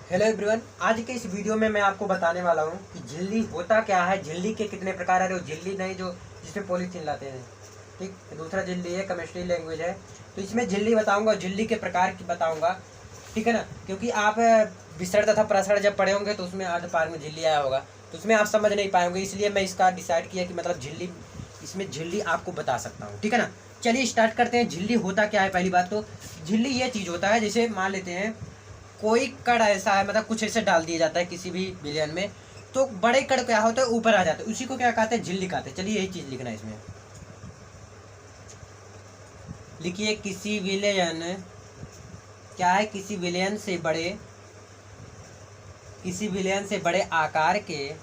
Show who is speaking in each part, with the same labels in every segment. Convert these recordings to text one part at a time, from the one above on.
Speaker 1: Hello everyone, आज के इस वीडियो में मैं आपको बताने वाला हूँ कि झिल्ली होता क्या है। झिल्ली के कितने प्रकार है। वो झिल्ली नहीं जो जिसमें पॉलीथीन लाते हैं, ठीक। दूसरा झिल्ली है, केमिस्ट्री लैंग्वेज है। तो इसमें झिल्ली बताऊंगा, झिल्ली के प्रकार की बताऊंगा, ठीक है ना। क्योंकि आप विसरण तथा प्रसरण जब पढ़े होंगे तो उसमें अर्ध पार में झिल्ली आया होगा, तो उसमें आप समझ नहीं पाएंगे। इसलिए मैं इसका डिसाइड किया कि मतलब झिल्ली, इसमें झिल्ली आपको बता सकता हूँ, ठीक है ना। चलिए स्टार्ट करते हैं। झिल्ली होता क्या है। पहली बात तो झिल्ली ये चीज़ होता है, जैसे मान लेते हैं कोई कण ऐसा है, मतलब कुछ ऐसे डाल दिया जाता है किसी भी विलयन में, तो बड़े कण क्या होता है ऊपर आ जाते हैं, उसी को क्या कहते हैं, झिल्ली कहते हैं। चलिए यही चीज लिखना है इसमें। लिखिए किसी विलयन, क्या है, किसी विलयन से बड़े, किसी विलयन से बड़े आकार के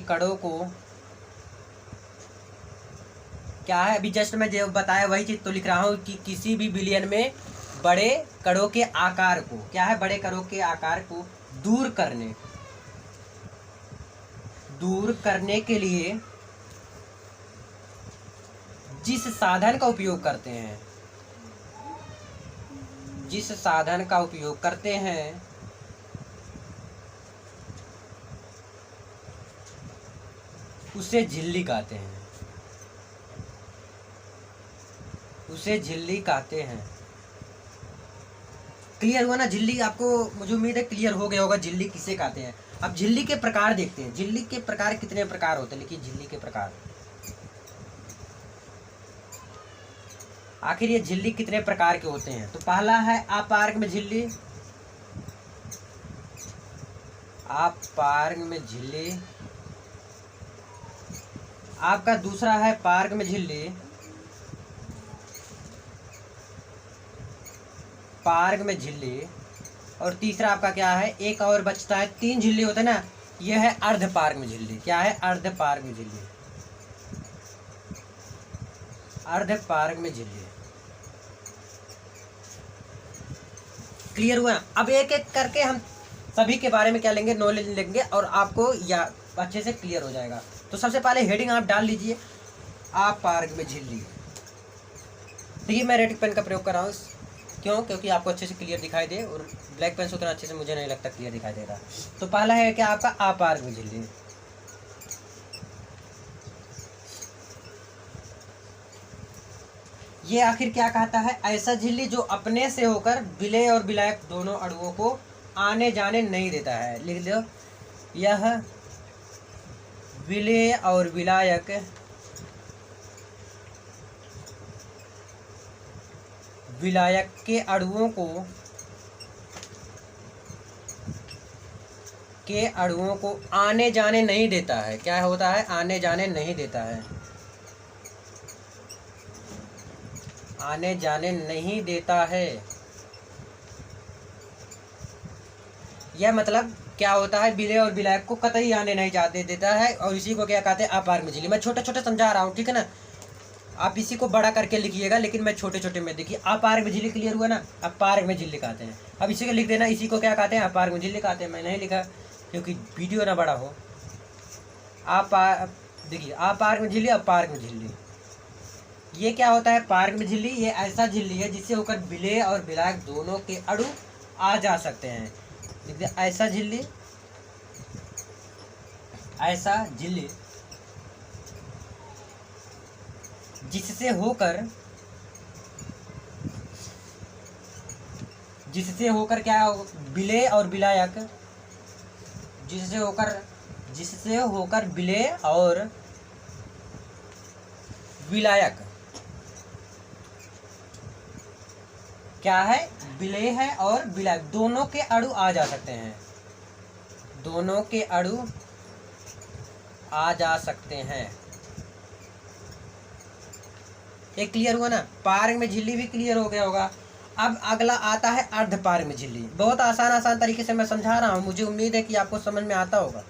Speaker 1: कणों को क्या है, अभी जस्ट मैं जो बताया वही चीज तो लिख रहा हूँ कि किसी भी विलयन में बड़े कणों के आकार को, क्या है, बड़े कणों के आकार को दूर करने के लिए जिस साधन का उपयोग करते हैं, उसे झिल्ली कहते हैं, क्लियर हुआ ना। झिल्ली आपको, मुझे उम्मीद है क्लियर हो गया होगा झिल्ली किसे कहते हैं। अब झिल्ली के प्रकार देखते हैं। झिल्ली के प्रकार कितने प्रकार होते हैं, लिखिए झिल्ली के प्रकार। आखिर ये झिल्ली कितने प्रकार के होते हैं। तो पहला है अपारगम्य झिल्ली, आपका दूसरा है पारगम्य झिल्ली, और तीसरा आपका क्या है, एक और बचता है, 3 झिल्ली होते हैं ना, यह है अर्धपारगम्य झिल्ली। क्या है, अर्धपारगम्य झिल्ली। क्लियर हुआ। अब एक एक करके हम सभी के बारे में क्या लेंगे, नॉलेज लेंगे, और आपको या अच्छे से क्लियर हो जाएगा। तो सबसे पहले हेडिंग आप डाल लीजिए, अपारगम्य झिल्ली। देखिए मैं रेड पेन का प्रयोग कर रहा हूँ, क्यों, क्योंकि आपको अच्छे से क्लियर दिखाई दे, और ब्लैक पेन से उतना अच्छे से मुझे नहीं लगता क्लियर दिखाई दे रहा। तो पहला है क्या, आपका अपारगम्य झिल्ली। ये आखिर क्या कहता है, ऐसा झिल्ली जो अपने से होकर विलेय और विलायक दोनों अणुओं को आने जाने नहीं देता है। लिख लो, यह विलेय और विलायक के अणुओं को आने जाने नहीं देता है। क्या होता है, आने जाने नहीं देता है, आने जाने नहीं देता है। यह मतलब क्या होता है, विलेय और विलायक को कतई आने नहीं जाने देता है, और इसी को क्या कहते हैं, अपारगम्य झिल्ली। मैं छोटे छोटे समझा रहा हूँ, ठीक है ना। आप इसी को बड़ा करके लिखिएगा, लेकिन मैं छोटे छोटे में, देखिए अपारगम्य झिल्ली, क्लियर हुआ ना, अपारगम्य झिल्ली कहते हैं। अब इसी को लिख देना, इसी को क्या कहते हैं, अपारगम्य झिल्ली कहते हैं। मैं नहीं लिखा क्योंकि वीडियो ना बड़ा हो। देखिए अपारगम्य झिल्ली, अपारगम्य झिल्ली, ये क्या होता है, पारगम्य झिल्ली, ये ऐसा झिल्ली है जिससे होकर विलेय और विलायक दोनों के अणु आ जा सकते हैं। ऐसा झिल्ली जिससे होकर क्या, विलेय और विलायक, जिससे होकर विलेय और विलायक क्या है, विलेय है और विलायक दोनों के अणु आ जा सकते हैं, दोनों के अणु आ जा सकते हैं। ये क्लियर हुआ ना। पारगम्य झिल्ली भी क्लियर हो गया होगा। अब अगला आता है अर्धपारगम्य झिल्ली। बहुत आसान तरीके से मैं समझा रहा हूँ, मुझे उम्मीद है कि आपको समझ में आता होगा।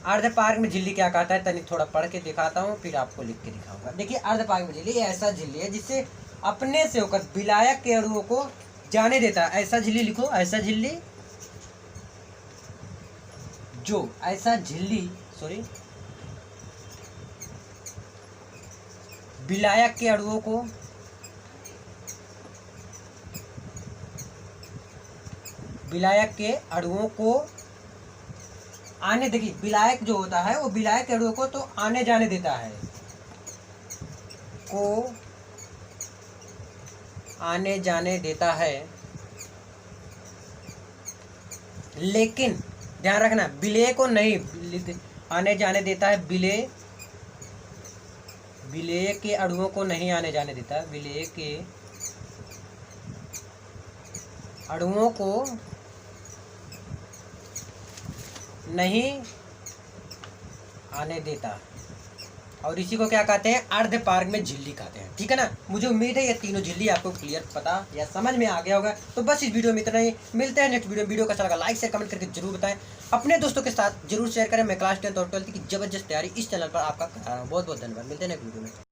Speaker 1: अर्धपारगम्य झिल्ली क्या कहता है, तनिक थोड़ा पढ़ के दिखाता हूँ, फिर आपको लिख के दिखाऊंगा। देखिए अर्धपारगम्य झिल्ली ऐसा झिल्ली है जिससे अपने से होकर विलायक के अणुओं को जाने देता है। ऐसा झिल्ली लिखो, ऐसा झिल्ली जो, ऐसा झिल्ली विलायक के अणुओं को विलायक के अणुओं को आने, देखिए विलायक जो होता है वो विलायक के अणुओं को तो आने जाने देता है, को आने जाने देता है, लेकिन ध्यान रखना विलेय को नहीं आने जाने देता है, विलेय के अणुओं को नहीं आने जाने देता, विलेय के अणुओं को नहीं आने देता, और इसी को क्या कहते हैं, अर्धपारग में झिल्ली कहते हैं। ठीक है ना, मुझे उम्मीद है ये तीनों झिल्ली आपको क्लियर पता या समझ में आ गया होगा। तो बस इस वीडियो में इतना ही, मिलते हैं नेक्स्ट वीडियो का अच्छा लगा लाइक शेयर कमेंट करके जरूर बताएं, अपने दोस्तों के साथ जरूर शेयर करें। मैं क्लास 10 और 12 की जबरदस्त तैयारी इस चैनल पर आपका करा रहा हूँ। बहुत बहुत धन्यवाद, मिलते हैं नेक्स्ट वीडियो में।